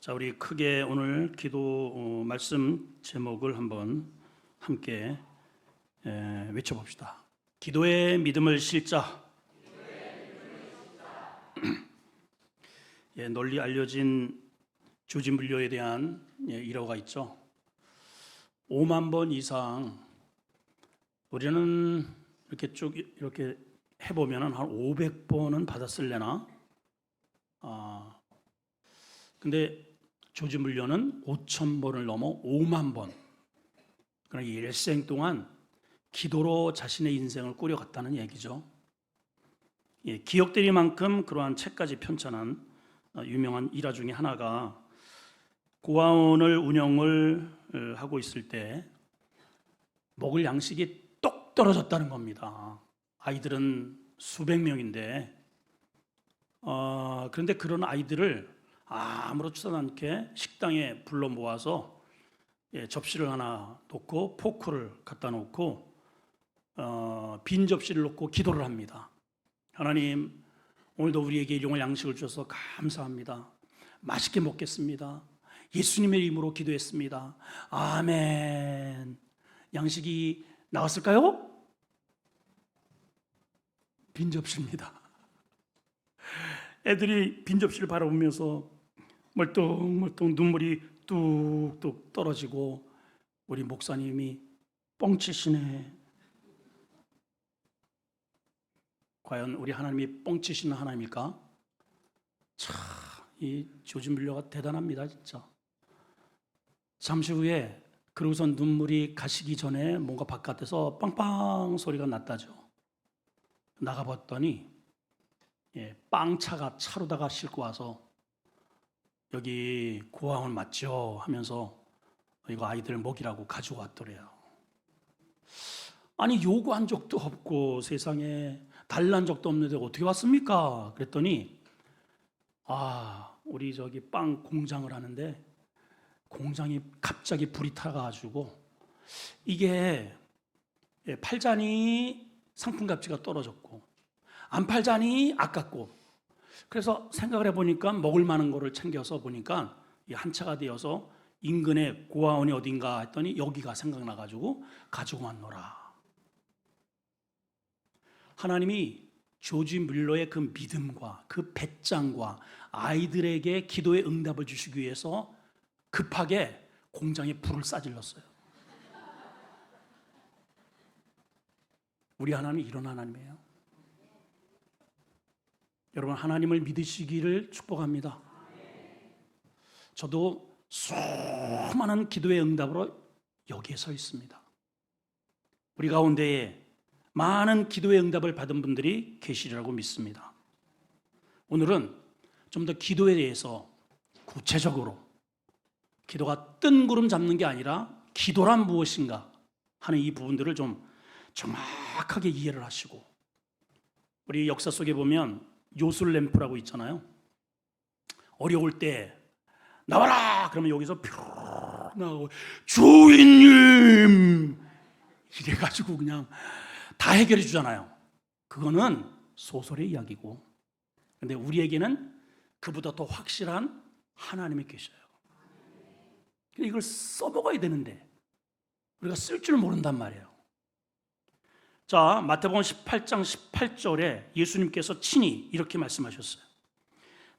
자, 우리 크게 오늘 기도 말씀 제목을 한번 함께 외쳐봅시다. 기도의 믿음을 실자. 널리 알려진 조지물료에 대한 일화가 있죠. 5만 번 이상, 우리는 이렇게 쭉 이렇게 해보면 한 500번은 받았을래나. 근데 조지물료는 5,000번을 넘어 5만 번, 그러나 일생 동안 기도로 자신의 인생을 꾸려갔다는 얘기죠. 기억되리만큼 그러한 책까지 편찬한 유명한 일화 중에 하나가, 고아원을 운영을 하고 있을 때 먹을 양식이 똑 떨어졌다는 겁니다. 아이들은 수백 명인데, 그런데 그런 아이들을 아무렇지도 않게 식당에 불러 모아서 접시를 하나 놓고 포크를 갖다 놓고 빈 접시를 놓고 기도를 합니다. 하나님, 오늘도 우리에게 일용할 양식을 주셔서 감사합니다. 맛있게 먹겠습니다. 예수님의 이름으로 기도했습니다. 아멘. 양식이 나왔을까요? 빈 접시입니다. 애들이 빈 접시를 바라보면서 멀뚱멀뚱 눈물이 뚝뚝 떨어지고, 우리 목사님이 뻥치시네. 과연 우리 하나님이 뻥치시는 하나님일까? 참, 이 조지물료가 대단합니다, 진짜. 잠시 후에 그러고선 눈물이 가시기 전에 뭔가 바깥에서 빵빵 소리가 났다죠. 나가봤더니 빵차가 차로다가 싣고 와서, 여기 고아원 맞죠? 하면서 이거 아이들 먹이라고 가지고 왔더래요. 아니, 요구한 적도 없고 세상에 달란 적도 없는데 어떻게 왔습니까? 그랬더니 우리 저기 빵 공장을 하는데 공장이 갑자기 불이 타가지고 이게 팔자니 상품 가치가 떨어졌고 안 팔자니 아깝고, 그래서 생각을 해보니까 먹을 만한 거를 챙겨서 보니까 한 차가 되어서 인근에 고아원이 어딘가 했더니 여기가 생각나가지고 가지고 왔노라. 하나님이 조지물료의 그 믿음과 그 배짱과 아이들에게 기도의 응답을 주시기 위해서 급하게 공장에 불을 쏴질렀어요. 우리 하나님이 이런 하나님이에요. 여러분, 하나님을 믿으시기를 축복합니다. 저도 수많은 기도의 응답으로 여기에 서 있습니다. 우리 가운데에 많은 기도의 응답을 받은 분들이 계시리라고 믿습니다. 오늘은 좀 더 기도에 대해서 구체적으로, 기도가 뜬구름 잡는 게 아니라 기도란 무엇인가 하는 이 부분들을 좀 정확하게 이해를 하시고, 우리 역사 속에 보면 요술램프라고 있잖아요. 어려울 때 나와라 그러면 여기서 표 나오고 주인님 이래가지고 그냥 다 해결해 주잖아요. 그거는 소설의 이야기고, 근데 우리에게는 그보다 더 확실한 하나님이 계셔요. 이걸 써먹어야 되는데 우리가 쓸 줄 모른단 말이에요. 자, 마태복음 18장 18절에 예수님께서 친히 이렇게 말씀하셨어요.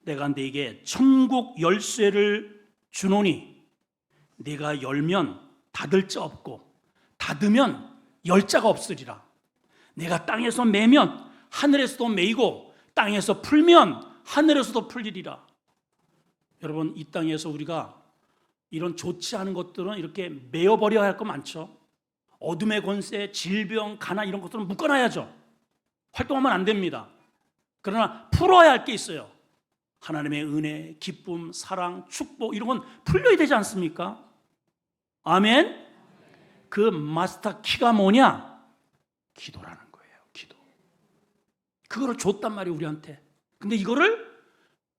내가 네게 천국 열쇠를 주노니 네가 열면 닫을 자 없고 닫으면 열 자가 없으리라. 내가 땅에서 매면 하늘에서도 매이고 땅에서 풀면 하늘에서도 풀리리라. 여러분, 이 땅에서 우리가 이런 좋지 않은 것들은 이렇게 메어버려야 할 거 많죠. 어둠의 권세, 질병, 가난 이런 것들은 묶어놔야죠. 활동하면 안 됩니다. 그러나 풀어야 할 게 있어요. 하나님의 은혜, 기쁨, 사랑, 축복 이런 건 풀려야 되지 않습니까? 아멘. 그 마스터 키가 뭐냐? 기도라는 거예요. 기도. 그거를 줬단 말이에요, 우리한테. 근데 이거를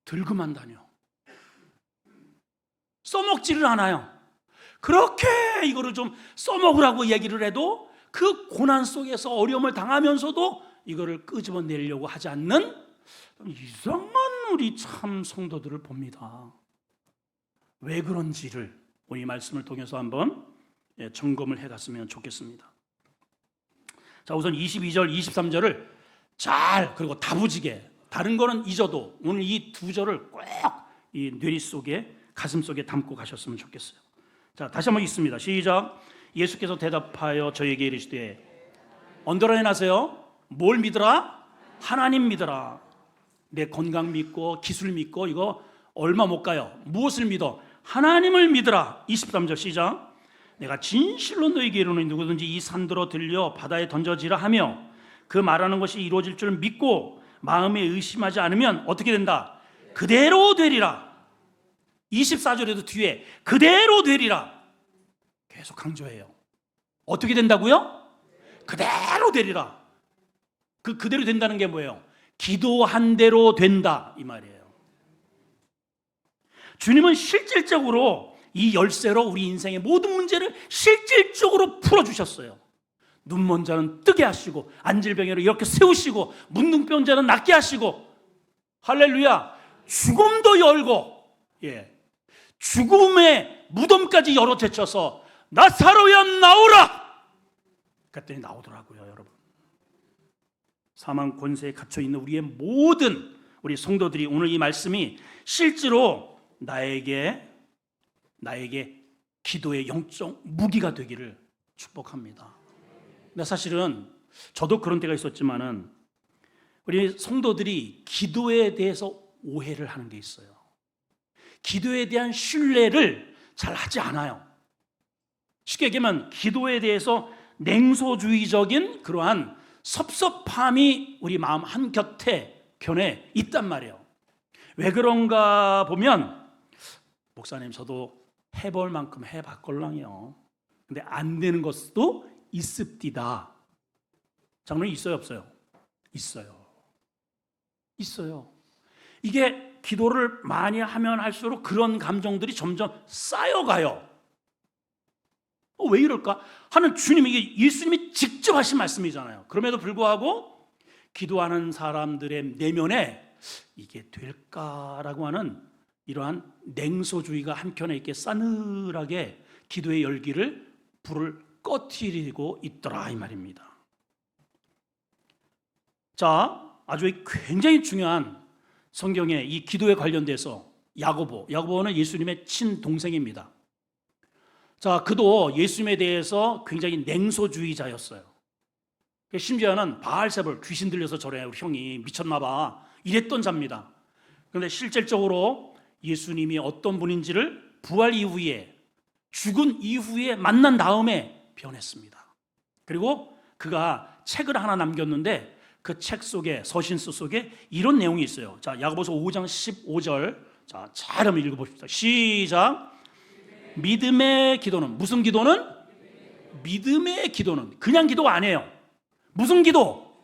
들고만 다녀. 써먹지를 않아요. 그렇게 이거를 좀 써먹으라고 얘기를 해도 그 고난 속에서 어려움을 당하면서도 이거를 끄집어내려고 하지 않는 이상한 우리 참 성도들을 봅니다. 왜 그런지를 우리 말씀을 통해서 한번 점검을 해갔으면 좋겠습니다. 자, 우선 22절, 23절을 잘, 그리고 다부지게, 다른 거는 잊어도 오늘 이 두 절을 꼭 이 뇌리 속에, 가슴 속에 담고 가셨으면 좋겠어요. 자, 다시 한번 읽습니다. 시작. 예수께서 대답하여 저에게 이르시되, 언더라인 하세요. 뭘 믿으라? 하나님 믿으라. 내 건강 믿고 기술 믿고 이거 얼마 못 가요. 무엇을 믿어? 하나님을 믿으라. 23절 시작. 내가 진실로 너에게 이르노니 누구든지 이 산들어 들려 바다에 던져지라 하며 그 말하는 것이 이루어질 줄 믿고 마음에 의심하지 않으면 어떻게 된다? 그대로 되리라. 24절에도 뒤에 그대로 되리라 계속 강조해요. 어떻게 된다고요? 그대로 되리라. 그대로 된다는 게 뭐예요? 기도한 대로 된다 이 말이에요. 주님은 실질적으로 이 열쇠로 우리 인생의 모든 문제를 실질적으로 풀어주셨어요. 눈먼 자는 뜨게 하시고 안질병이를 이렇게 세우시고 문둥병 자는 낫게 하시고, 할렐루야, 죽음도 열고, 죽음의 무덤까지 열어 제쳐서 나사로야 나오라 그랬더니 나오더라고요. 여러분, 사망 권세에 갇혀 있는 우리의 모든 우리 성도들이 오늘 이 말씀이 실제로 나에게 기도의 영적 무기가 되기를 축복합니다. 근데 사실은 저도 그런 때가 있었지만은 우리 성도들이 기도에 대해서 오해를 하는 게 있어요. 기도에 대한 신뢰를 잘 하지 않아요. 쉽게 얘기하면 기도에 대해서 냉소주의적인 그러한 섭섭함이 우리 마음 한켠에 있단 말이에요. 왜 그런가 보면, 목사님 저도 해볼 만큼 해봤걸랑요. 근데 안 되는 것도 있습디다. 장로님 있어요 없어요? 있어요. 이게 기도를 많이 하면 할수록 그런 감정들이 점점 쌓여가요. 왜 이럴까? 하는 주님이, 이게 예수님이 직접 하신 말씀이잖아요. 그럼에도 불구하고 기도하는 사람들의 내면에 이게 될까라고 하는 이러한 냉소주의가 한켠에 이렇게 싸늘하게 기도의 열기를, 불을 꺼트리고 있더라 이 말입니다. 자, 아주 굉장히 중요한 성경에 이 기도에 관련돼서 야고보는 예수님의 친동생입니다. 자, 그도 예수님에 대해서 굉장히 냉소주의자였어요. 심지어는 바알세불, 귀신 들려서 저래 우리 형이 미쳤나 봐 이랬던 자입니다. 그런데 실질적으로 예수님이 어떤 분인지를 부활 이후에, 죽은 이후에 만난 다음에 변했습니다. 그리고 그가 책을 하나 남겼는데 그 책 속에, 서신서 속에 이런 내용이 있어요. 자, 야고보서 5장 15절. 자, 잘 한번 읽어봅시다. 시작. 믿음의 기도는, 무슨 기도는? 믿음의 기도는 그냥 기도가 아니에요. 무슨 기도?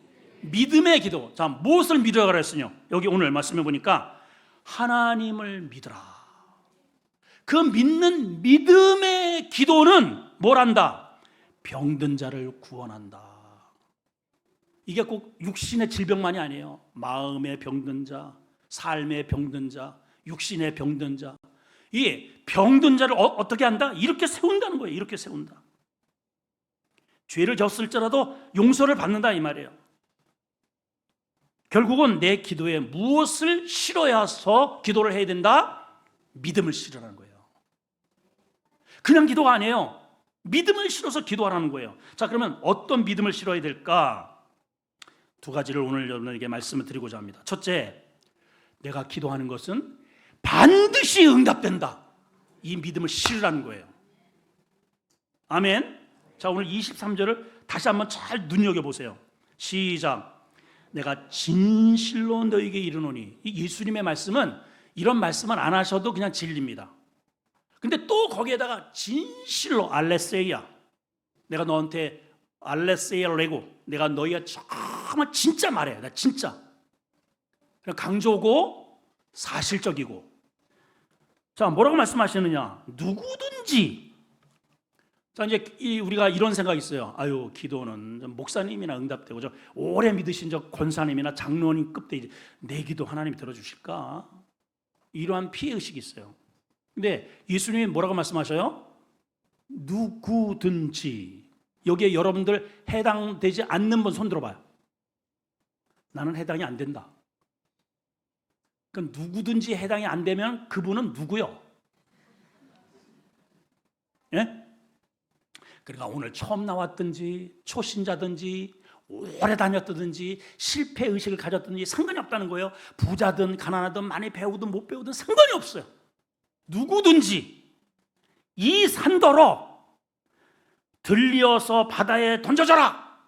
믿음의 기도. 자, 무엇을 믿으라 그랬으뇨? 여기 오늘 말씀해 보니까 하나님을 믿으라. 그 믿는 믿음의 기도는 뭘 한다? 병든 자를 구원한다. 이게 꼭 육신의 질병만이 아니에요. 마음의 병든 자, 삶의 병든 자, 육신의 병든 자, 이 병든 자를 어떻게 한다? 이렇게 세운다는 거예요. 이렇게 세운다. 죄를 졌을지라도 용서를 받는다 이 말이에요. 결국은 내 기도에 무엇을 실어야서 기도를 해야 된다? 믿음을 실으라는 거예요. 그냥 기도가 아니에요. 믿음을 실어서 기도하라는 거예요. 자, 그러면 어떤 믿음을 실어야 될까? 두 가지를 오늘 여러분에게 말씀을 드리고자 합니다. 첫째, 내가 기도하는 것은 반드시 응답된다. 이 믿음을 실으라는 거예요. 아멘. 자, 오늘 23절을 다시 한번 잘 눈여겨보세요. 시작. 내가 진실로 너에게 이르노니. 이 예수님의 말씀은 이런 말씀은 안 하셔도 그냥 진리입니다. 근데 또 거기에다가 진실로, 알레세이아, 내가 너한테 알레세이아 레고, 내가 너희가 정말 진짜 말해. 나 진짜 강조고 사실적이고. 자, 뭐라고 말씀하시느냐? 누구든지. 자, 이제 우리가 이런 생각이 있어요. 아유, 기도는 목사님이나 응답되고 저 오래 믿으신 저 권사님이나 장로님급 때 내 기도 하나님이 들어주실까? 이러한 피해의식이 있어요. 근데 예수님이 뭐라고 말씀하셔요? 누구든지. 여기에 여러분들 해당되지 않는 분 손 들어봐요. 나는 해당이 안 된다. 그럼 누구든지 해당이 안 되면 그분은 누구요? 예? 그러니까 오늘 처음 나왔든지 초신자든지 오래 다녔든지 실패의식을 가졌든지 상관이 없다는 거예요. 부자든 가난하든 많이 배우든 못 배우든 상관이 없어요. 누구든지 이 산더러 들려서 바다에 던져져라.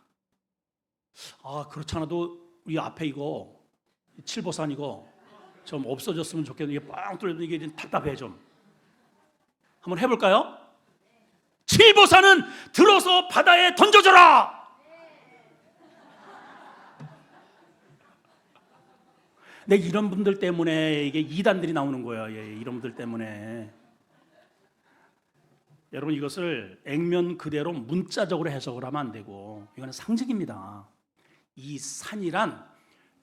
그렇지 않아도 이 앞에 이거 칠보산 이거 좀 없어졌으면 좋겠는데 이게 빵 뚫려도 이게 좀 답답해 좀. 한번 해볼까요? 칠보산은 들어서 바다에 던져져라. 네, 이런 분들 때문에 이게 이단들이 나오는 거예요. 예, 이런 분들 때문에. 여러분 이것을 액면 그대로 문자적으로 해석을 하면 안 되고 이거는 상징입니다. 이 산이란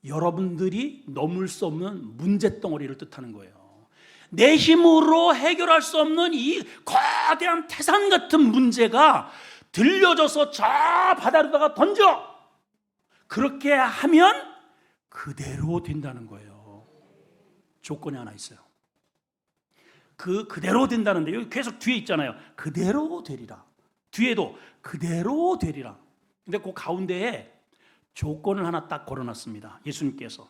여러분들이 넘을 수 없는 문제덩어리를 뜻하는 거예요. 내 힘으로 해결할 수 없는 이 거대한 태산 같은 문제가 들려져서 저 바다로다가 던져. 그렇게 하면 그대로 된다는 거예요. 조건이 하나 있어요. 그대로 된다는데 여기 계속 뒤에 있잖아요. 그대로 되리라. 뒤에도 그대로 되리라. 근데 그 가운데에 조건을 하나 딱 걸어놨습니다. 예수님께서.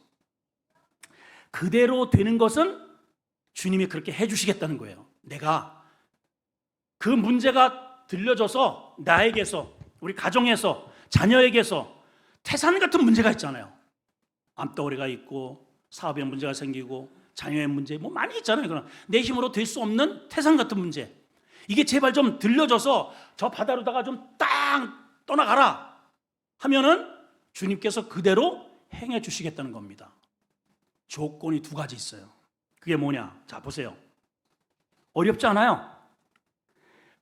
그대로 되는 것은 주님이 그렇게 해주시겠다는 거예요. 내가 그 문제가 들려져서 나에게서, 우리 가정에서, 자녀에게서 태산 같은 문제가 있잖아요. 암덩어리가 있고 사업에 문제가 생기고 자녀의 문제 뭐 많이 있잖아요. 그러나 내 힘으로 될 수 없는 태산 같은 문제, 이게 제발 좀 들려져서 저 바다로다가 좀 딱 떠나가라 하면은 주님께서 그대로 행해 주시겠다는 겁니다. 조건이 두 가지 있어요. 그게 뭐냐? 자, 보세요. 어렵지 않아요.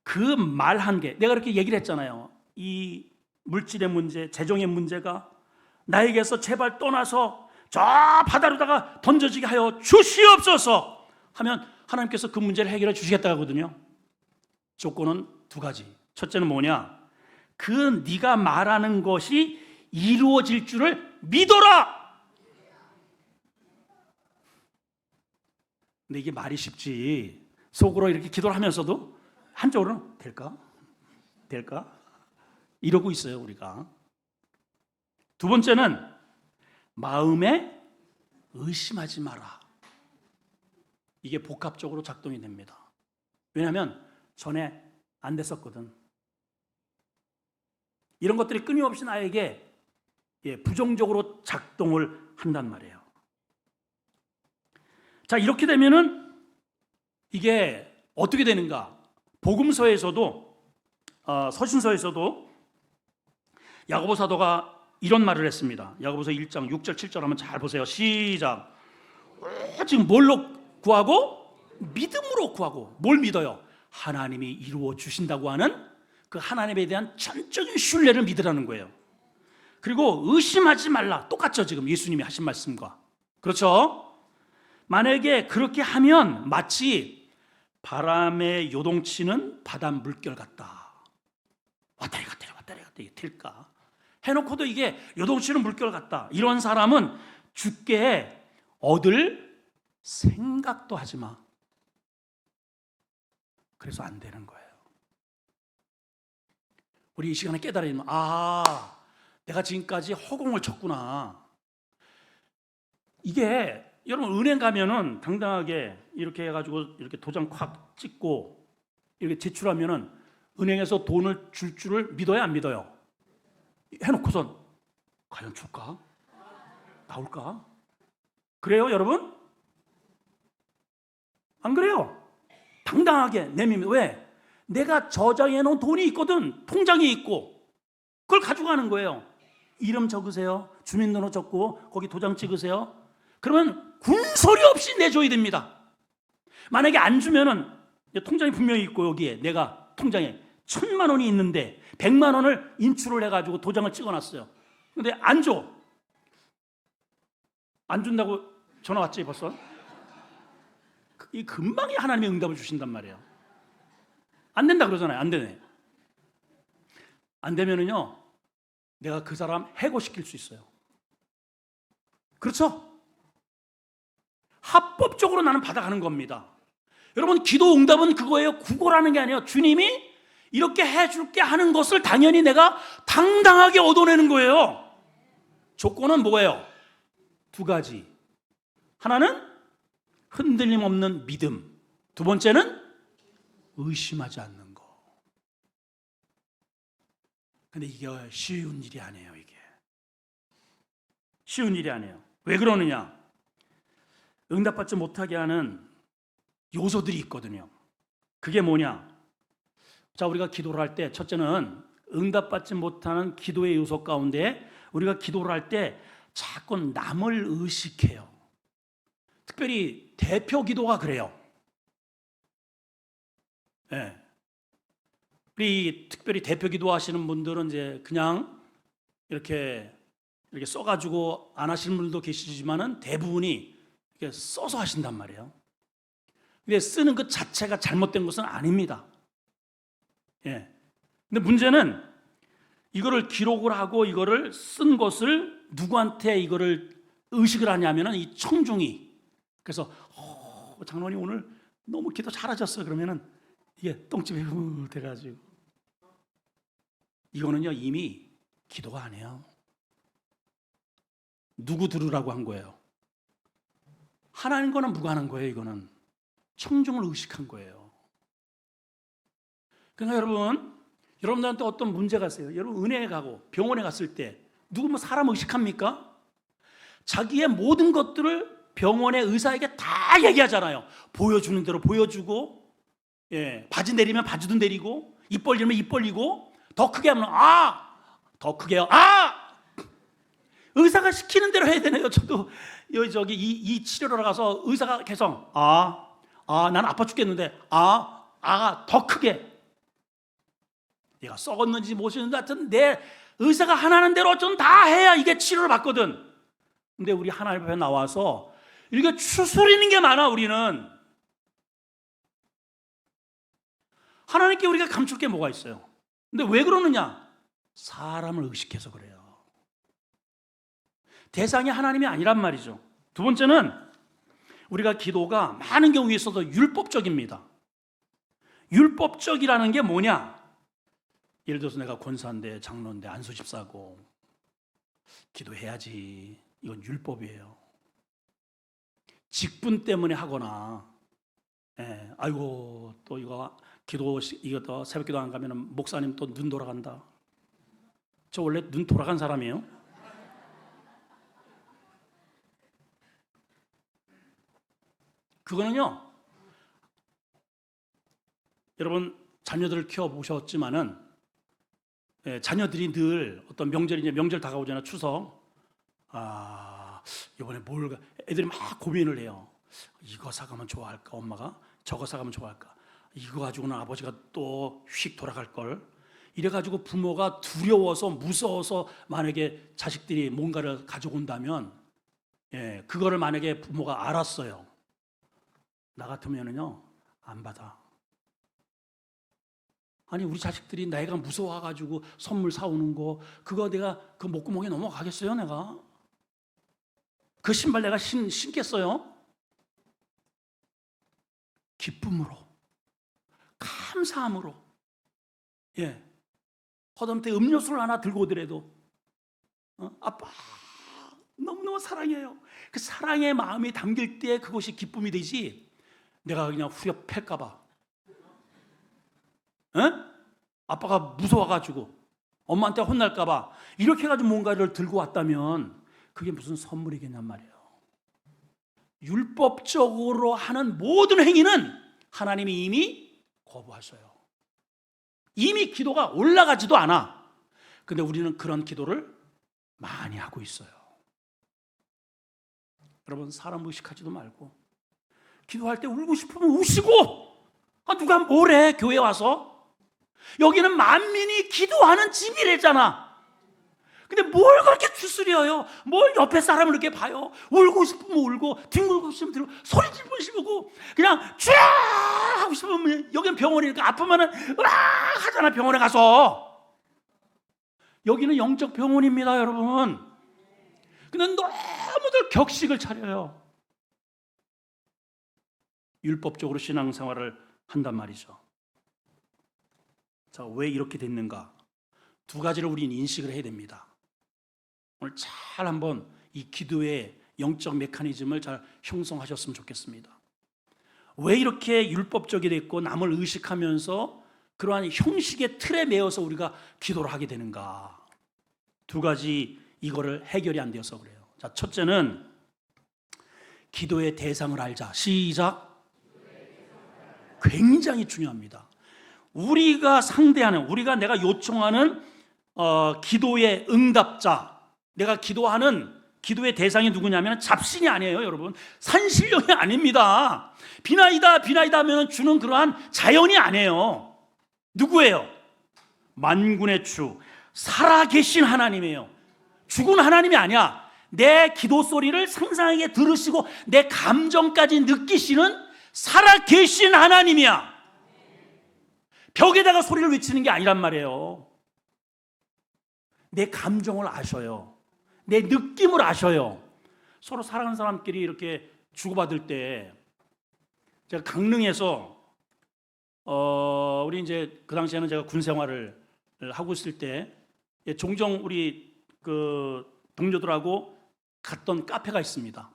그 말 한 개, 내가 이렇게 얘기를 했잖아요. 이 물질의 문제, 재정의 문제가 나에게서 제발 떠나서 저 바다로다가 던져지게 하여 주시옵소서 하면 하나님께서 그 문제를 해결해 주시겠다 하거든요. 조건은 두 가지. 첫째는 뭐냐? 그 네가 말하는 것이 이루어질 줄을 믿어라. 근데 이게 말이 쉽지. 속으로 이렇게 기도를 하면서도 한쪽으로는 될까? 이러고 있어요, 우리가. 두 번째는 마음에 의심하지 마라. 이게 복합적으로 작동이 됩니다. 왜냐하면 전에 안 됐었거든. 이런 것들이 끊임없이 나에게 부정적으로 작동을 한단 말이에요. 자, 이렇게 되면은 이게 어떻게 되는가? 복음서에서도 서신서에서도 야고보 사도가 이런 말을 했습니다. 야고보서 1장 6절 7절 한번 잘 보세요. 시작. 지금 뭘로 구하고? 믿음으로 구하고. 뭘 믿어요? 하나님이 이루어 주신다고 하는 그 하나님에 대한 전적인 신뢰를 믿으라는 거예요. 그리고 의심하지 말라. 똑같죠, 지금 예수님이 하신 말씀과. 그렇죠? 만약에 그렇게 하면 마치 바람에 요동치는 바다 물결 같다. 왔다리 갔다리 튈까? 해놓고도 이게 요동치는 물결 같다. 이런 사람은 죽게 얻을 생각도 하지 마. 그래서 안 되는 거예요. 우리 이 시간에 깨달으면 내가 지금까지 허공을 쳤구나. 이게 여러분 은행 가면은 당당하게 이렇게 해가지고 이렇게 도장 콱 찍고 이렇게 제출하면은 은행에서 돈을 줄 줄을 믿어야 안 믿어요? 해놓고선 과연 줄까? 나올까? 그래요, 여러분? 안 그래요? 당당하게 내밉니다. 왜? 내가 저장해 놓은 돈이 있거든. 통장에 있고 그걸 가져가는 거예요. 이름 적으세요. 주민번호 적고 거기 도장 찍으세요. 그러면 군소리 없이 내줘야 됩니다. 만약에 안 주면은 통장이 분명히 있고 여기에 내가 통장에 1,000만 원이 있는데 100만 원을 인출을 해가지고 도장을 찍어놨어요. 근데 안 줘. 안 준다고 전화 왔지 벌써? 이 금방에 하나님의 응답을 주신단 말이에요. 안 된다 그러잖아요. 안 되네. 안 되면은요, 내가 그 사람 해고시킬 수 있어요. 그렇죠? 합법적으로 나는 받아가는 겁니다. 여러분, 기도 응답은 그거예요. 구걸하는 게 아니에요. 주님이 이렇게 해줄게 하는 것을 당연히 내가 당당하게 얻어내는 거예요. 조건은 뭐예요? 두 가지. 하나는 흔들림 없는 믿음. 두 번째는 의심하지 않는 거. 근데 이게 쉬운 일이 아니에요, 이게. 쉬운 일이 아니에요. 왜 그러느냐? 응답받지 못하게 하는 요소들이 있거든요. 그게 뭐냐? 자, 우리가 기도를 할 때 첫째는 응답받지 못하는 기도의 요소 가운데 우리가 기도를 할 때 자꾸 남을 의식해요. 특별히 대표 기도가 그래요. 네. 우리 특별히 대표 기도하시는 분들은 이제 그냥 이렇게 써가지고 안 하시는 분들도 계시지만은 대부분이 이렇게 써서 하신단 말이에요. 근데 쓰는 것 자체가 잘못된 것은 아닙니다. 예. 근데 문제는 이거를 기록을 하고 이거를 쓴 것을 누구한테 이거를 의식을 하냐면은 이 청중이. 그래서 장로님 오늘 너무 기도 잘하셨어요. 그러면은 이게 똥집에 돼가지고 이거는요 이미 기도가 아니에요. 누구 들으라고 한 거예요? 하나님과는 무관한 거예요. 이거는 청중을 의식한 거예요. 그러니까 여러분들한테 어떤 문제가 있어요. 여러분 은혜에 가고 병원에 갔을 때 누구 뭐 사람 의식합니까? 자기의 모든 것들을 병원의 의사에게 다 얘기하잖아요. 보여주는 대로 보여주고, 예, 바지 내리면 바지도 내리고, 입 벌리면 입 벌리고, 더 크게 하면 더 크게요. 의사가 시키는 대로 해야 되네요. 저도 저기 이 치료를 가서 의사가 계속 난 아파 죽겠는데 더 크게. 얘가 썩었는지 못했는지 하여튼 내 의사가 하라는 대로 좀 다 해야 이게 치료를 받거든. 근데 우리 하나님 앞에 나와서 이렇게 추스리는 게 많아. 우리는 하나님께 우리가 감출 게 뭐가 있어요? 근데 왜 그러느냐? 사람을 의식해서 그래요. 대상이 하나님이 아니란 말이죠. 두 번째는 우리가 기도가 많은 경우에 있어서 율법적입니다. 율법적이라는 게 뭐냐? 예를 들어서 내가 권사인데 장로인데 안수집사고 기도해야지. 이건 율법이에요. 직분 때문에 하거나, 아이고 또 이거 또 새벽 기도 안 가면 목사님 또 눈 돌아간다. 저 원래 눈 돌아간 사람이에요. 그거는요, 여러분 자녀들을 키워보셨지만은 자녀들이 늘 어떤 명절 다가오잖아요. 추석. 이번에 애들이 막 고민을 해요. 이거 사가면 좋아할까 엄마가? 저거 사가면 좋아할까? 이거 가지고는 아버지가 또 휙 돌아갈 걸. 이래가지고 부모가 두려워서 무서워서 만약에 자식들이 뭔가를 가져온다면, 그거를 만약에 부모가 알았어요. 나 같으면은요 안 받아. 아니 우리 자식들이 내가 무서워가지고 선물 사오는 거 그거 내가 그 목구멍에 넘어가겠어요? 내가 그 신발 내가 신겠어요? 기쁨으로, 감사함으로, 허덤태 음료수를 하나 들고 오더라도 아빠 너무너무 사랑해요. 그 사랑의 마음이 담길 때 그것이 기쁨이 되지, 내가 그냥 후려 팰까봐, 아빠가 무서워가지고 엄마한테 혼날까봐 이렇게 해가지고 뭔가를 들고 왔다면 그게 무슨 선물이겠냔 말이에요. 율법적으로 하는 모든 행위는 하나님이 이미 거부하셔요. 이미 기도가 올라가지도 않아. 근데 우리는 그런 기도를 많이 하고 있어요. 여러분 사람 의식하지도 말고 기도할 때 울고 싶으면 우시고, 누가 뭐래 교회 와서. 여기는 만민이 기도하는 집이랬잖아. 근데 뭘 그렇게 추스려요? 뭘 옆에 사람을 이렇게 봐요? 울고 싶으면 울고, 뒹굴고 싶으면 뒹굴고, 소리 지르고 싶고, 그냥 쫙 하고 싶으면, 여기는 병원이니까 아프면은 으악 하잖아, 병원에 가서. 여기는 영적 병원입니다, 여러분. 근데 너무들 격식을 차려요. 율법적으로 신앙생활을 한단 말이죠. 자, 왜 이렇게 됐는가? 두 가지를 우리는 인식을 해야 됩니다. 오늘 잘 한번 이 기도의 영적 메커니즘을 잘 형성하셨으면 좋겠습니다. 왜 이렇게 율법적이 됐고 남을 의식하면서 그러한 형식의 틀에 매여서 우리가 기도를 하게 되는가? 두 가지 이거를 해결이 안 되어서 그래요. 자, 첫째는 기도의 대상을 알자. 시작. 굉장히 중요합니다. 우리가 상대하는, 우리가 내가 요청하는 기도의 응답자, 내가 기도하는 기도의 대상이 누구냐면 잡신이 아니에요, 여러분. 산신령이 아닙니다. 비나이다 비나이다 하면 주는 그러한 자연이 아니에요. 누구예요? 만군의 주, 살아계신 하나님이에요. 죽은 하나님이 아니야. 내 기도 소리를 상상하게 들으시고 내 감정까지 느끼시는 살아계신 하나님이야. 벽에다가 소리를 외치는 게 아니란 말이에요. 내 감정을 아셔요. 내 느낌을 아셔요. 서로 사랑하는 사람끼리 이렇게 주고받을 때, 제가 강릉에서 우리 이제 그 당시에는 제가 군 생활을 하고 있을 때 종종 우리 그 동료들하고 갔던 카페가 있습니다.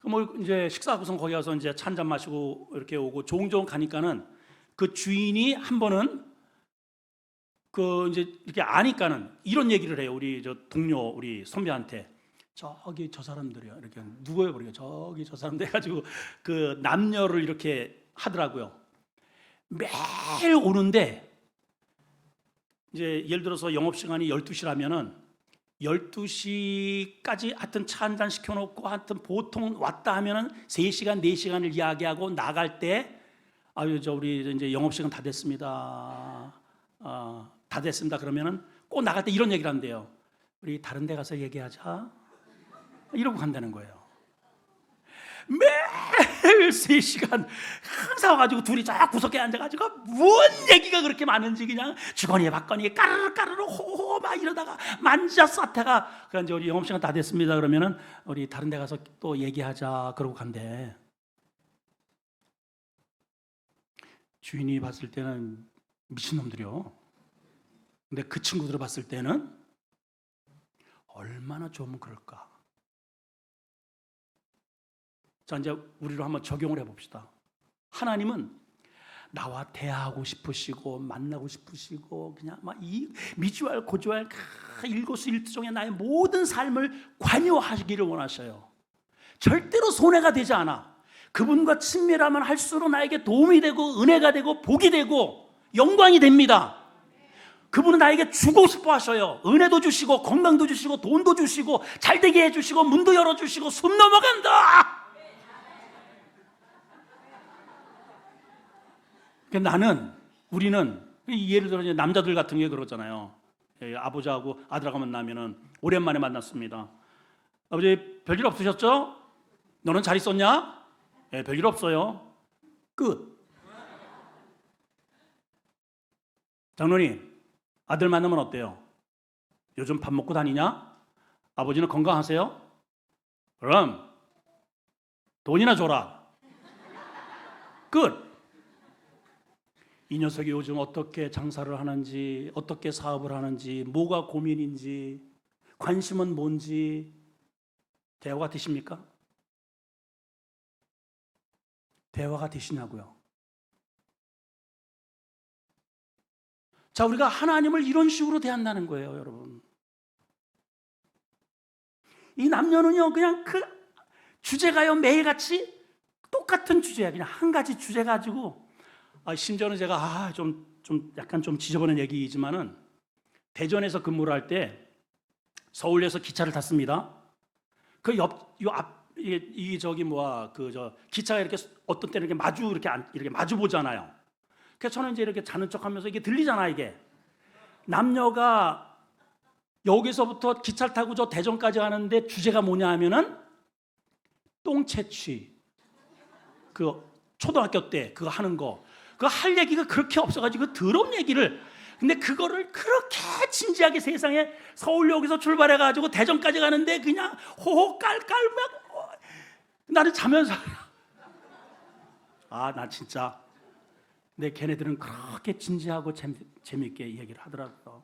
뭐 이제 식사하고선 거기 가서 이제 차 한잔 마시고 이렇게 오고 종종 가니까는 그 주인이 한 번은 그 이제 이렇게 아니까는 이런 얘기를 해요. 우리 저 동료 우리 선배한테, 저기 저 사람들이요, 이렇게 누구예요? 그러니까 저기 저 사람들 해가지고 그 남녀를 이렇게 하더라고요. 매일 오는데 이제 예를 들어서 영업 시간이 12시라면은 12시까지 하여튼 차 한잔 시켜놓고 하여튼 보통 왔다 하면은 3시간 4시간을 이야기하고 나갈 때, 아유 저 우리 이제 영업 시간 다 됐습니다. 다 됐습니다. 그러면은 꼭 나갈 때 이런 얘기를 한대요. 우리 다른 데 가서 얘기하자. 이러고 간다는 거예요. 매일 3시간 항상 와가지고 둘이 쫙 구석에 앉아가지고 뭔 얘기가 그렇게 많은지 그냥 주거니 받거니 까르르 까르르 호호 막 이러다가 만지작서 하다가, 그러니까 이제 우리 영업시간 다 됐습니다. 그러면은 우리 다른 데 가서 또 얘기하자. 그러고 간대. 주인이 봤을 때는 미친놈들이요. 근데 그 친구들을 봤을 때는 얼마나 좋으면 그럴까. 자, 이제 우리로 한번 적용을 해봅시다. 하나님은 나와 대화하고 싶으시고 만나고 싶으시고 그냥 막 이 미주알 고주알 일거수일투족의 나의 모든 삶을 관여하시기를 원하셔요. 절대로 손해가 되지 않아. 그분과 친밀하면 할수록 나에게 도움이 되고 은혜가 되고 복이 되고 영광이 됩니다. 그분은 나에게 주고 싶어 하셔요. 은혜도 주시고 건강도 주시고 돈도 주시고 잘되게 해주시고 문도 열어주시고 숨 넘어간다. 우리는 예를 들어 이제 남자들 같은 게 그러잖아요. 아버지하고 아들하고 만나면은 오랜만에 만났습니다. 아버지 별일 없으셨죠? 너는 잘 있었냐? 예, 별일 없어요. 끝. 장로님, 아들 만나면 어때요? 요즘 밥 먹고 다니냐? 아버지는 건강하세요? 그럼 돈이나 줘라. 끝. 이 녀석이 요즘 어떻게 장사를 하는지, 어떻게 사업을 하는지, 뭐가 고민인지, 관심은 뭔지 대화가 되십니까? 대화가 되시냐고요? 자, 우리가 하나님을 이런 식으로 대한다는 거예요, 여러분. 이 남녀는요, 그냥 그 주제가요, 매일같이 똑같은 주제야. 그냥 한 가지 주제 가지고, 심지어는 제가 약간 좀 지저분한 얘기이지만은 대전에서 근무를 할 때 서울에서 기차를 탔습니다. 그 기차가 이렇게 어떤 때는 이렇게 마주 보잖아요. 그래서 저는 이제 이렇게 자는 척하면서 이게 들리잖아, 이게. 남녀가 여기서부터 기차를 타고 저 대전까지 가는데 주제가 뭐냐 하면은 똥채취. 그 초등학교 때 그거 하는 거. 그거 할 얘기가 그렇게 없어가지고 더러운 얘기를. 근데 그거를 그렇게 진지하게 세상에 서울역에서 출발해가지고 대전까지 가는데 그냥 호호 깔깔 막 나는 자면서 나 진짜. 근데 걔네들은 그렇게 진지하고 재밌게 얘기를 하더라고요.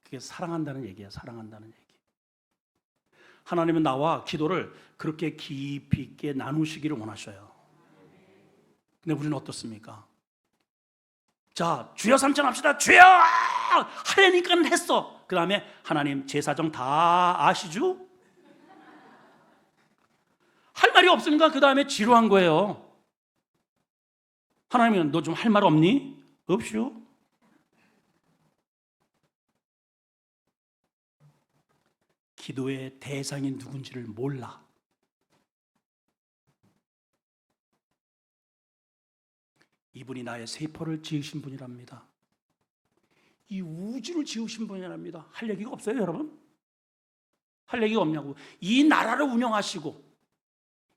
그게 사랑한다는 얘기야. 사랑한다는 얘기. 하나님은 나와 기도를 그렇게 깊이 있게 나누시기를 원하셔요. 근데 우리는 어떻습니까? 자, 주여 삼천합시다. 주여! 하려니까는 했어. 그 다음에 하나님 제 사정 다 아시죠? 할 말이 없으니까 그 다음에 지루한 거예요. 하나님은 너 좀 할 말 없니? 없슈. 기도의 대상이 누군지를 몰라. 이분이 나의 세포를 지으신 분이랍니다. 이 우주를 지으신 분이랍니다. 할 얘기가 없어요, 여러분? 할 얘기가 없냐고. 이 나라를 운영하시고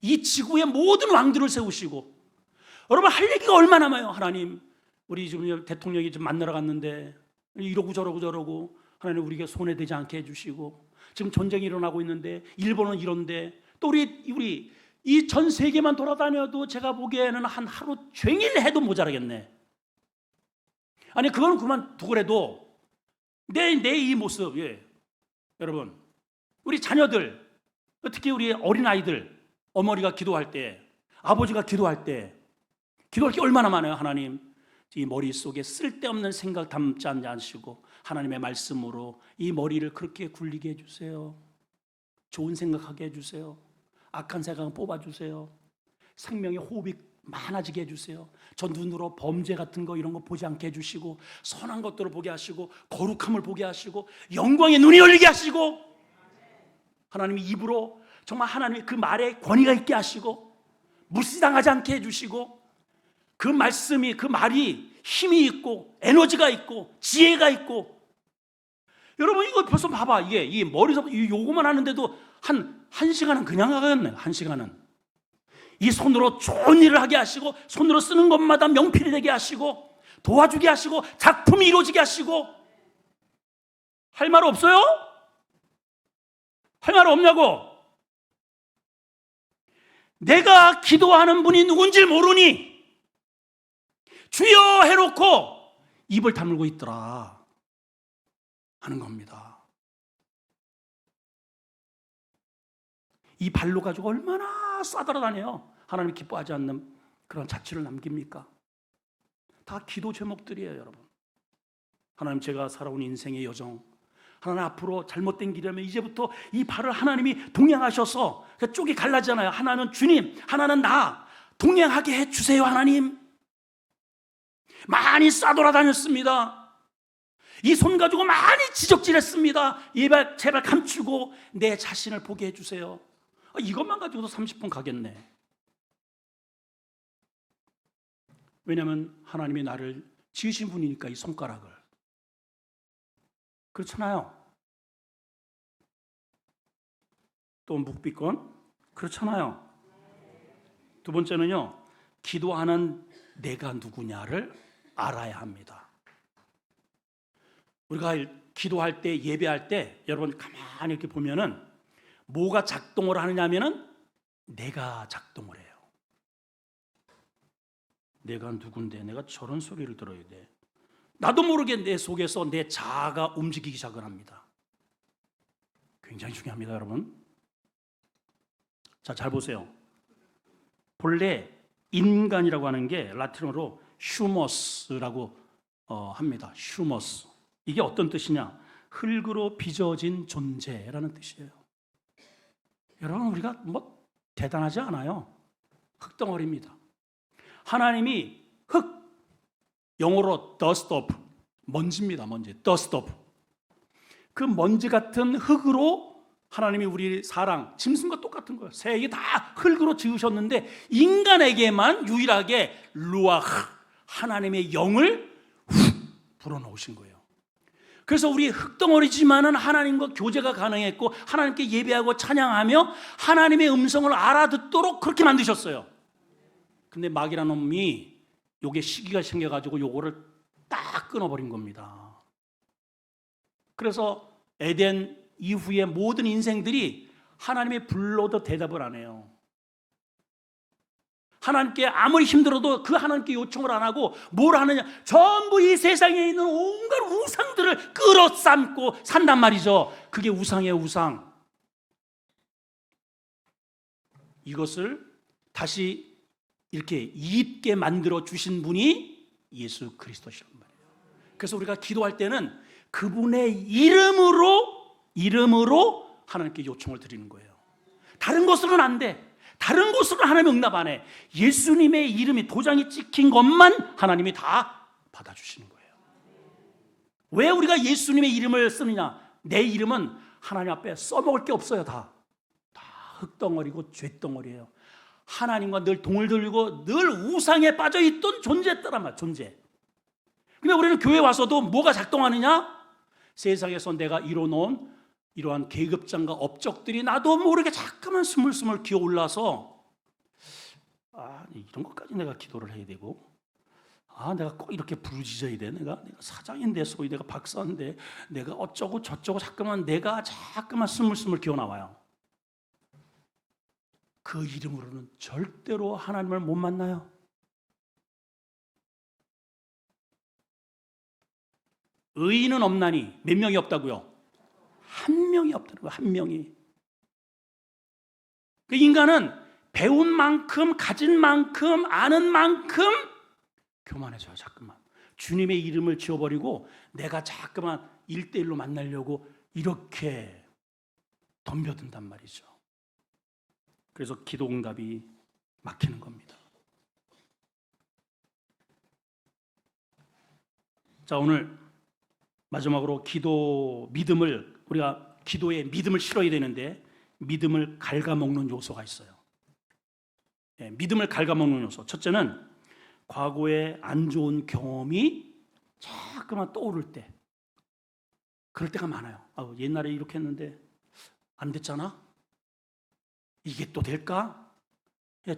이 지구의 모든 왕들을 세우시고, 여러분 할 얘기가 얼마나 많아요. 하나님, 우리 지금 대통령이 좀 만나러 갔는데 이러고 저러고 하나님 우리가 손해되지 않게 해주시고, 지금 전쟁이 일어나고 있는데 일본은 이런데, 또 우리 이 전 세계만 돌아다녀도 제가 보기에는 한 하루 종일 해도 모자라겠네. 아니 그거는 그만두고라도 내 이 모습, 여러분 우리 자녀들, 특히 우리 어린아이들, 어머니가 기도할 때, 아버지가 기도할 때 기도할 게 얼마나 많아요. 하나님, 이 머릿속에 쓸데없는 생각 담지 않으시고 하나님의 말씀으로 이 머리를 그렇게 굴리게 해주세요. 좋은 생각하게 해주세요. 악한 생각은 뽑아주세요. 생명의 호흡이 많아지게 해주세요. 저 눈으로 범죄 같은 거 이런 거 보지 않게 해주시고, 선한 것들을 보게 하시고, 거룩함을 보게 하시고, 영광의 눈이 열리게 하시고, 하나님이 입으로 정말 하나님의 그 말에 권위가 있게 하시고, 무시당하지 않게 해주시고, 그 말씀이, 그 말이 힘이 있고 에너지가 있고 지혜가 있고. 여러분 이거 벌써 봐봐. 이게 이 머리서 요거만 하는데도 한 시간은 그냥 가겠네. 한 시간은 이 손으로 좋은 일을 하게 하시고, 손으로 쓰는 것마다 명필이 되게 하시고, 도와주게 하시고, 작품이 이루어지게 하시고. 할 말 없어요? 할 말 없냐고. 내가 기도하는 분이 누군지 모르니 주여 해놓고 입을 다물고 있더라 하는 겁니다. 이 발로 가지고 얼마나 싸돌아다녀요. 하나님 기뻐하지 않는 그런 자취를 남깁니까? 다 기도 제목들이에요, 여러분. 하나님, 제가 살아온 인생의 여정, 하나님 앞으로 잘못된 길이라면 이제부터 이 발을 하나님이 동행하셔서, 쪽이 갈라지잖아요. 하나는 주님, 하나는 나, 동행하게 해주세요. 하나님, 많이 싸돌아다녔습니다. 이 손 가지고 많이 지적질했습니다. 제발 감추고 내 자신을 보게 해주세요. 이것만 가지고도 30분 가겠네. 왜냐하면 하나님이 나를 지으신 분이니까. 이 손가락을, 그렇잖아요. 또 묵비권, 그렇잖아요. 두 번째는요, 기도하는 내가 누구냐를 알아야 합니다. 우리가 기도할 때, 예배할 때 여러분 가만히 이렇게 보면은 뭐가 작동을 하느냐면은 내가 작동을 해요. 내가 누군데 내가 저런 소리를 들어야 돼. 나도 모르게 내 속에서 내 자아가 움직이기 시작을 합니다. 굉장히 중요합니다, 여러분. 자, 잘 보세요. 본래 인간이라고 하는 게 라틴어로 휴머스라고 합니다. 휴머스. 이게 어떤 뜻이냐? 흙으로 빚어진 존재라는 뜻이에요. 여러분, 우리가 뭐 대단하지 않아요. 흙덩어리입니다. 하나님이 흙, 영어로 dust of, 먼지입니다. 먼지, dust of. 그 먼지 같은 흙으로 하나님이 우리 사랑, 짐승과 똑같은 거예요. 새에게 다 흙으로 지으셨는데 인간에게만 유일하게 루아흐, 하나님의 영을 훅 불어넣으신 거예요. 그래서 우리 흙덩어리지만은 하나님과 교제가 가능했고 하나님께 예배하고 찬양하며 하나님의 음성을 알아듣도록 그렇게 만드셨어요. 근데 마귀라는 놈이 요게 시기가 생겨가지고 요거를 딱 끊어버린 겁니다. 그래서 에덴 이후의 모든 인생들이 하나님의 불러도 대답을 안 해요. 하나님께 아무리 힘들어도 그 하나님께 요청을 안 하고 뭘 하느냐, 전부 이 세상에 있는 온갖 우상들을 끌어삼고 산단 말이죠. 그게 우상이에요, 우상. 이것을 다시 이렇게 잊게 만들어 주신 분이 예수 그리스도시란 말이에요. 그래서 우리가 기도할 때는 그분의 이름으로 하나님께 요청을 드리는 거예요. 다른 것으로는 안 돼. 다른 곳으로 하나님 응답 안 해. 예수님의 이름이 도장이 찍힌 것만 하나님이 다 받아주시는 거예요. 왜 우리가 예수님의 이름을 쓰느냐? 내 이름은 하나님 앞에 써먹을 게 없어요. 다 흙덩어리고 죄덩어리예요. 하나님과 늘 동을 들고 늘 우상에 빠져있던 존재였더란 말이야. 존재. 근데 우리는 교회 와서도 뭐가 작동하느냐? 세상에서 내가 이뤄놓은 이러한 계급장과 업적들이 나도 모르게 자꾸만 스물스물 기어올라서 이런 것까지 내가 기도를 해야 되고, 내가 꼭 이렇게 부르짖어야 돼. 내가 사장인데, 소위 내가 박사인데, 내가 어쩌고 저쩌고 자꾸만 스물스물 기어나와요. 그 이름으로는 절대로 하나님을 못 만나요. 의인은 없나니 몇 명이 없다고요? 한 명이 없다는 거예요. 한 명이. 그 인간은 배운 만큼, 가진 만큼, 아는 만큼 교만해져요. 자꾸만 주님의 이름을 지워버리고 내가 자꾸만 1대1로 만나려고 이렇게 덤벼든단 말이죠. 그래서 기도 응답이 막히는 겁니다. 자, 오늘 마지막으로 우리가 기도에 믿음을 실어야 되는데 믿음을 갉아먹는 요소가 있어요. 믿음을 갉아먹는 요소. 첫째는 과거의 안 좋은 경험이 자꾸만 떠오를 때, 그럴 때가 많아요. 옛날에 이렇게 했는데 안 됐잖아? 이게 또 될까?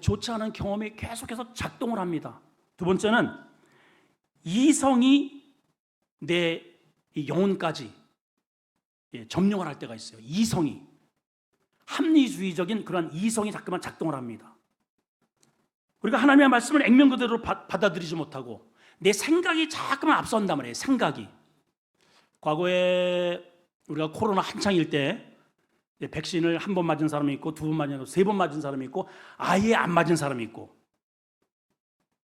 좋지 않은 경험이 계속해서 작동을 합니다. 두 번째는 이성이 내 영혼까지 점령을 할 때가 있어요. 이성이, 합리주의적인 그런 이성이 자꾸만 작동을 합니다. 우리가 하나님의 말씀을 액면 그대로 받아들이지 못하고 내 생각이 자꾸만 앞선단 말이에요. 생각이. 과거에 우리가 코로나 한창일 때 백신을 한 번 맞은 사람이 있고, 두 번 맞은 사람이 있고, 세 번 맞은 사람이 있고, 아예 안 맞은 사람이 있고.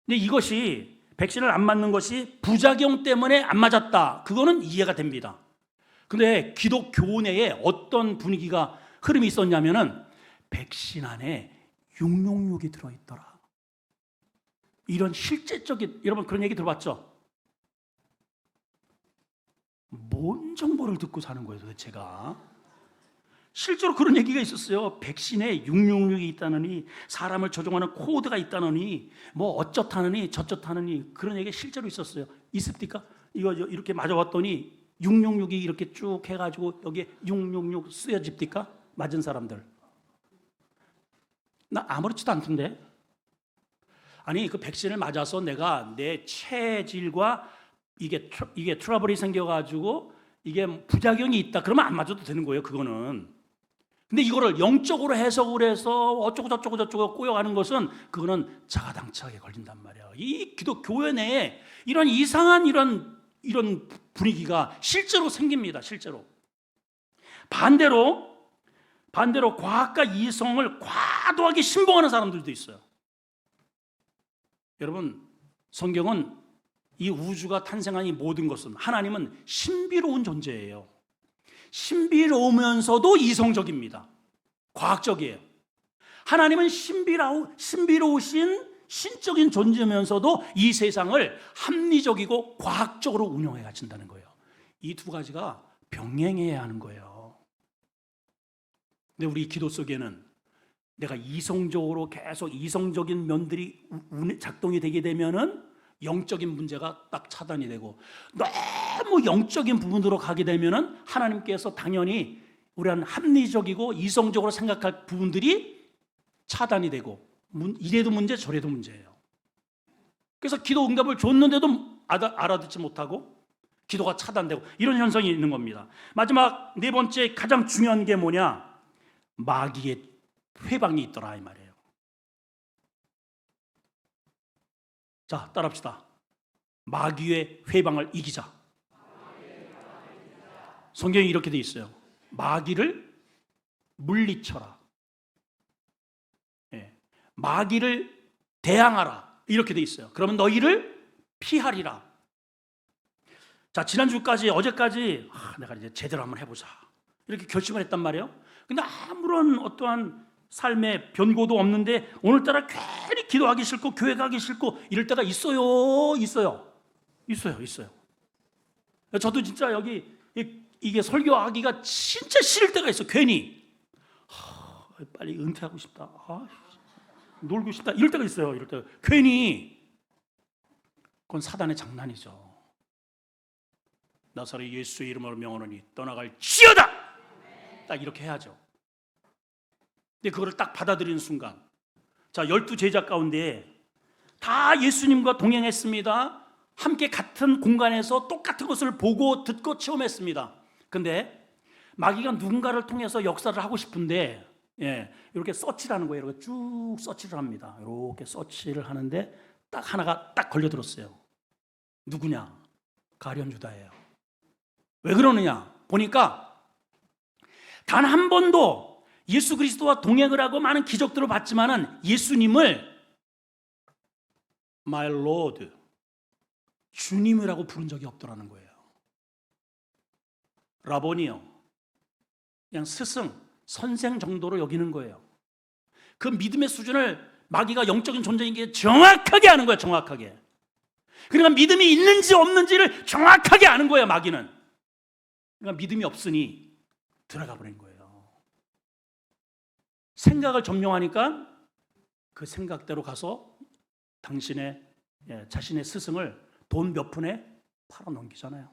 근데 이것이, 백신을 안 맞는 것이 부작용 때문에 안 맞았다, 그거는 이해가 됩니다. 근데 기독교 내에 어떤 분위기가, 흐름이 있었냐면은 백신 안에 666이 들어있더라, 이런 실제적인, 여러분 그런 얘기 들어봤죠? 뭔 정보를 듣고 사는 거예요 도대체가? 실제로 그런 얘기가 있었어요. 백신에 666이 있다느니, 사람을 조종하는 코드가 있다느니, 뭐 어쩌다느니 저쩌다느니, 그런 얘기가 실제로 있었어요. 있습니까? 이거 이렇게 맞아봤더니 666이 이렇게 쭉 해가지고 여기에 666 쓰여집니까? 맞은 사람들. 나 아무렇지도 않던데. 아니, 그 백신을 맞아서 내가 내 체질과 이게 트러블이 생겨가지고 이게 부작용이 있다, 그러면 안 맞아도 되는 거예요, 그거는. 근데 이거를 영적으로 해석을 해서 어쩌고 저쩌고 꼬여가는 것은, 그거는 자가당착에 걸린단 말이에요. 이 기독교회 내에 이런 이상한 이런 분위기가 실제로 생깁니다. 실제로. 반대로 과학과 이성을 과도하게 신봉하는 사람들도 있어요. 여러분, 성경은 이 우주가 탄생한 이 모든 것은, 하나님은 신비로운 존재예요. 신비로우면서도 이성적입니다. 과학적이에요. 하나님은 신비로우신 신적인 존재면서도 이 세상을 합리적이고 과학적으로 운영해 가신다는 거예요. 이 두 가지가 병행해야 하는 거예요. 근데 우리 기도 속에는 내가 이성적으로 계속 이성적인 면들이 작동이 되게 되면은 영적인 문제가 딱 차단이 되고, 너무 영적인 부분으로 가게 되면은 하나님께서 당연히 우리한 합리적이고 이성적으로 생각할 부분들이 차단이 되고 이래도 문제 저래도 문제예요. 그래서 기도 응답을 줬는데도 알아듣지 못하고 기도가 차단되고 이런 현상이 있는 겁니다. 마지막 네 번째 가장 중요한 게 뭐냐? 마귀의 회방이 있더라 이 말이에요. 자, 따라합시다. 마귀의 회방을 이기자. 성경이 이렇게 돼 있어요. 마귀를 물리쳐라. 예. 마귀를 대항하라. 이렇게 돼 있어요. 그러면 너희를 피하리라. 자, 지난주까지 어제까지 내가 이제 제대로 한번 해보자 이렇게 결심을 했단 말이에요. 근데 아무런 어떠한 삶의 변고도 없는데 오늘따라 괜히 기도하기 싫고 교회 가기 싫고 이럴 때가 있어요. 저도 진짜 여기 이게 설교하기가 진짜 싫을 때가 있어. 괜히 빨리 은퇴하고 싶다. 놀고 싶다. 이럴 때가 있어요. 이럴 때 괜히. 그건 사단의 장난이죠. 나사렛 예수의 이름으로 명하노니 떠나갈지어다. 딱 이렇게 해야죠. 근데 그거를 딱 받아들이는 순간, 자, 12제자 가운데 다 예수님과 동행했습니다. 함께 같은 공간에서 똑같은 것을 보고 듣고 체험했습니다. 근데 마귀가 누군가를 통해서 역사를 하고 싶은데 이렇게 서치를 하는 거예요. 이렇게 쭉 서치를 합니다. 이렇게 서치를 하는데 딱 하나가 딱 걸려들었어요. 누구냐? 가룟 유다예요. 왜 그러느냐? 보니까 단 한 번도 예수 그리스도와 동행을 하고 많은 기적들을 봤지만은 예수님을 My Lord, 주님이라고 부른 적이 없더라는 거예요. 라보니요, 그냥 스승, 선생 정도로 여기는 거예요. 그 믿음의 수준을 마귀가 영적인 존재인 게 정확하게 아는 거예요. 정확하게. 그러니까 믿음이 있는지 없는지를 정확하게 아는 거예요. 마귀는. 그러니까 믿음이 없으니 들어가 버린 거예요. 생각을 점령하니까 그 생각대로 가서 당신의 자신의 스승을 돈 몇 푼에 팔아 넘기잖아요.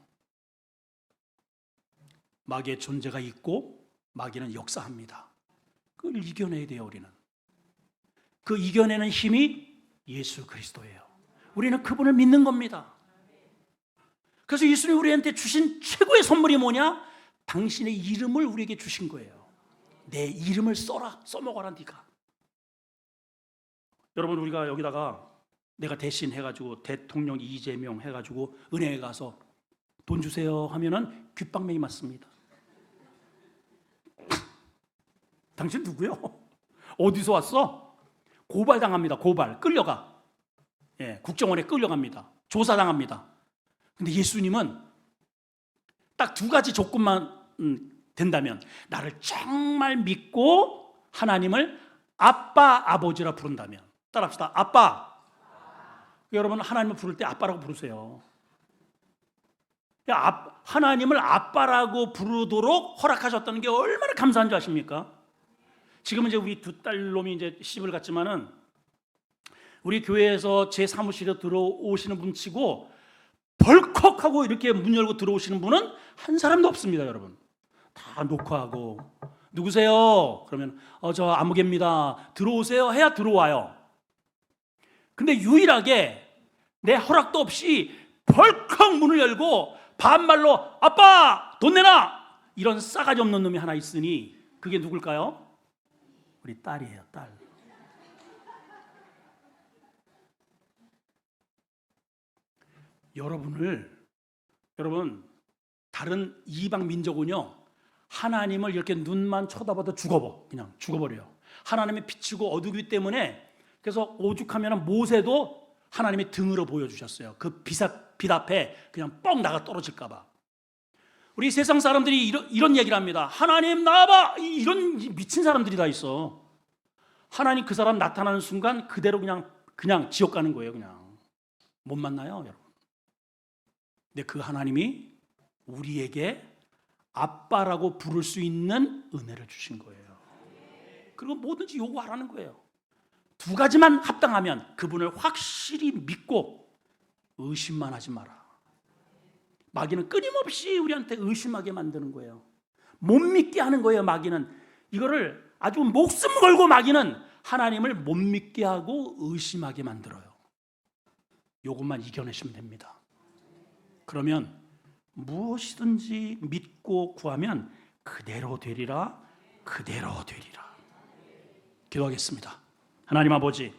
마귀의 존재가 있고 마귀는 역사합니다. 그걸 이겨내야 돼요. 우리는 그 이겨내는 힘이 예수 그리스도예요. 우리는 그분을 믿는 겁니다. 그래서 예수님이 우리한테 주신 최고의 선물이 뭐냐? 당신의 이름을 우리에게 주신 거예요. 내 이름을 써먹어라 네가. 여러분, 우리가 여기다가 내가 대신 해가지고 대통령 이재명 해가지고 은행에 가서 돈 주세요 하면은 귓방맹이 맞습니다. 당신 누구요? 어디서 왔어? 고발당합니다. 고발. 끌려가. 국정원에 끌려갑니다. 조사당합니다. 근데 예수님은 딱 두 가지 조건만 된다면, 나를 정말 믿고 하나님을 아빠, 아버지라 부른다면. 따라합시다. 아빠. 여러분, 하나님을 부를 때 아빠라고 부르세요. 하나님을 아빠라고 부르도록 허락하셨다는 게 얼마나 감사한 줄 아십니까? 지금은 이제 우리 두 딸놈이 이제 시집을 갔지만은 우리 교회에서 제 사무실에 들어오시는 분 치고 벌컥하고 이렇게 문 열고 들어오시는 분은 한 사람도 없습니다. 여러분, 다 녹화하고. 누구세요? 그러면 저 아무개입니다. 들어오세요 해야 들어와요. 근데 유일하게 내 허락도 없이 벌컥 문을 열고 반말로 아빠 돈 내놔 이런 싸가지 없는 놈이 하나 있으니 그게 누굴까요? 우리 딸이에요. 딸. 여러분, 다른 이방 민족은요, 하나님을 이렇게 눈만 쳐다봐도 그냥 죽어버려요. 하나님의 빛이고 어두기 때문에. 그래서 오죽하면 모세도 하나님의 등으로 보여주셨어요. 그 빛 앞에 그냥 뻥 나가 떨어질까 봐. 우리 세상 사람들이 이런 얘기를 합니다. 하나님 나와봐. 이런 미친 사람들이 다 있어. 하나님 그 사람 나타나는 순간 그대로 그냥 지옥 가는 거예요. 그냥 못 만나요, 여러분. 근데 그 하나님이 우리에게 아빠라고 부를 수 있는 은혜를 주신 거예요. 그리고 뭐든지 요구하라는 거예요. 두 가지만 합당하면 그분을 확실히 믿고 의심만 하지 마라. 마귀는 끊임없이 우리한테 의심하게 만드는 거예요. 못 믿게 하는 거예요. 마귀는 이거를 아주 목숨 걸고 마귀는 하나님을 못 믿게 하고 의심하게 만들어요. 이것만 이겨내시면 됩니다. 그러면 무엇이든지 믿고 구하면 그대로 되리라, 그대로 되리라. 기도하겠습니다. 하나님 아버지,